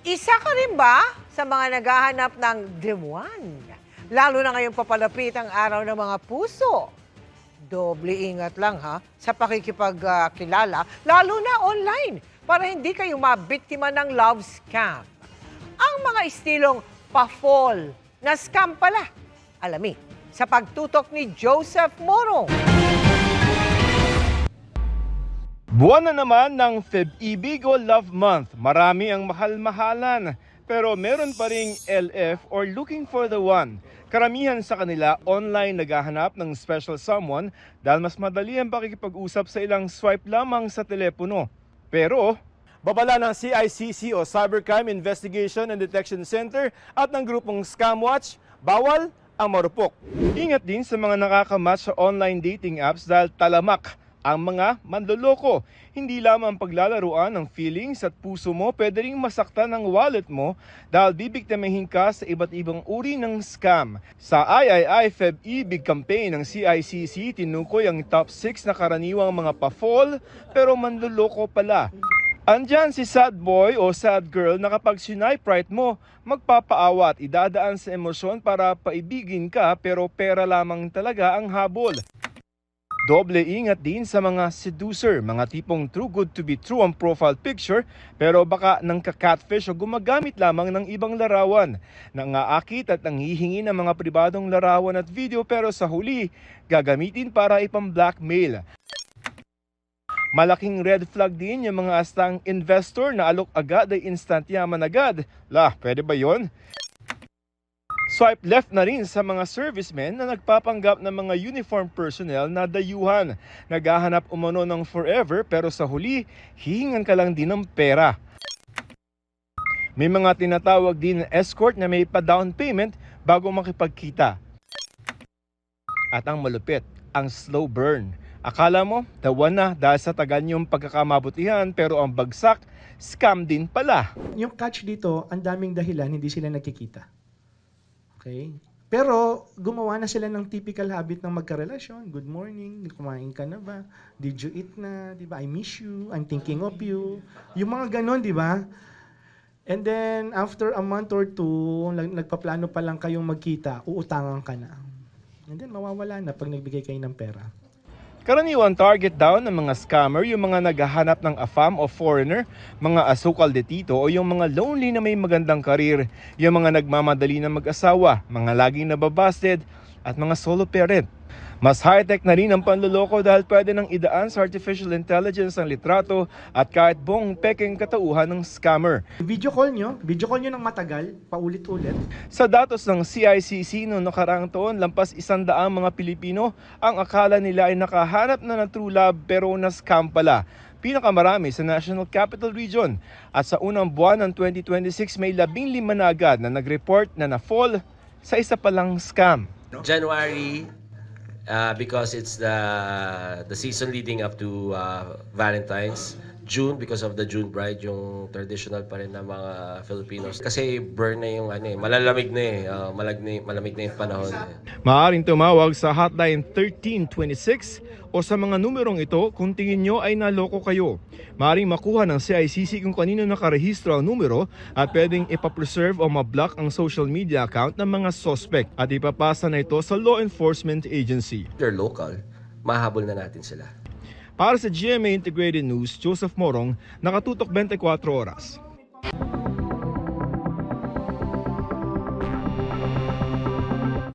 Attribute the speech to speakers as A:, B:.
A: Isa ka rin ba sa mga naghahanap ng the one? Lalo na ngayong papalapit ang araw ng mga puso. Doble ingat lang ha sa pakikipagkilala, lalo na online, para hindi kayo mabiktima ng love scam. Ang mga estilong pa-fall na scam pala. Alamin sa pagtutok ni Joseph Morong.
B: Buwan na naman ng Feb-ibig o Love Month. Marami ang mahal-mahalan, pero meron pa ring LF or looking for the one. Karamihan sa kanila online naghahanap ng special someone dahil mas madali ang pakikipag-usap sa ilang swipe lamang sa telepono. Pero babala ng CICC o Cybercrime Investigation and Detection Center at ng grupong Scamwatch, bawal ang marupok. Ingat din sa mga nakakamatch sa online dating apps dahil talamak ang mga manloloko. Hindi lamang paglalaruan ng feelings at puso mo, pwede ring masaktan ang wallet mo dahil bibiktimahin ka sa iba't ibang uri ng scam. Sa III Feb-ibig campaign ng CICC, tinukoy ang top 6 na karaniwang mga pa-fall pero manloloko pala. Andyan si sad boy o sad girl na kapag sinipe right mo, magpapaawa at idadaan sa emosyon para paibigin ka pero pera lamang talaga ang habol. Doble ingat din sa mga seducer, mga tipong too good to be true ang profile picture pero baka nang ka-catfish o gumagamit lamang ng ibang larawan. Nangaakit at nanghihingi ng mga pribadong larawan at video pero sa huli, gagamitin para ipang-blackmail. Malaking red flag din yung mga astang investor na alok agad ay instant yaman agad. Pwede ba yon? Swipe left na rin sa mga servicemen na nagpapanggap ng mga uniform personnel na dayuhan. Naghahanap umano ng forever pero sa huli, hihingan ka lang din ng pera. May mga tinatawag din na escort na may pa-down payment bago makipagkita. At ang malupit, ang slow burn. Akala mo, the one na dahil sa tagal niyong pagkakamabutihan pero ang bagsak, scam din pala.
C: Yung catch dito, ang daming dahilan, hindi sila nagkikita. Okay? Pero gumawa na sila ng typical habit ng magkarelasyon. Good morning, kumain ka na ba? Did you eat na? Di ba? I miss you. I'm thinking of you. Yung mga ganon, di ba? And then, after a month or two, nagpaplano pa lang kayong magkita, uutangan ka na. And then, mawawala na pag nagbigay kayo ng pera.
B: Karaniwang target daw ng mga scammer yung mga naghahanap ng AFAM o foreigner, mga asukal de tito o yung mga lonely na may magandang karir, yung mga nagmamadali na mag-asawa, mga laging nababasted at mga solo parent. Mas high-tech na rin ang panloloko dahil pwede nang idaan sa artificial intelligence ang litrato at kahit buong pekeng katauhan ng scammer.
C: Video call nyo ng matagal, paulit-ulit.
B: Sa datos ng CICC noong nakaraang taon, lampas 100 mga Pilipino ang akala nila ay nakahanap na ng true love pero na-scam pala. Pinakamarami sa National Capital Region. At sa unang buwan ng 2026 may 15 na agad na nag-report na na-fall sa isa palang scam.
D: January, because it's the season leading up to Valentine's. June, because of the June Bride, yung traditional pa rin ng mga Filipinos. Kasi burn na yung malalamig na malamig na yung panahon.
B: Maaaring tumawag sa hotline 1326 o sa mga numerong ito kung tingin nyo ay naloko kayo. Maaaring makuha ng CICC kung kanino nakarehistro ang numero at pwedeng ipapreserve o mablock ang social media account ng mga suspect at ipapasa na ito sa law enforcement agency.
D: They're local, mahabol na natin sila.
B: Para sa GMA Integrated News, Joseph Morong, nakatutok 24 oras.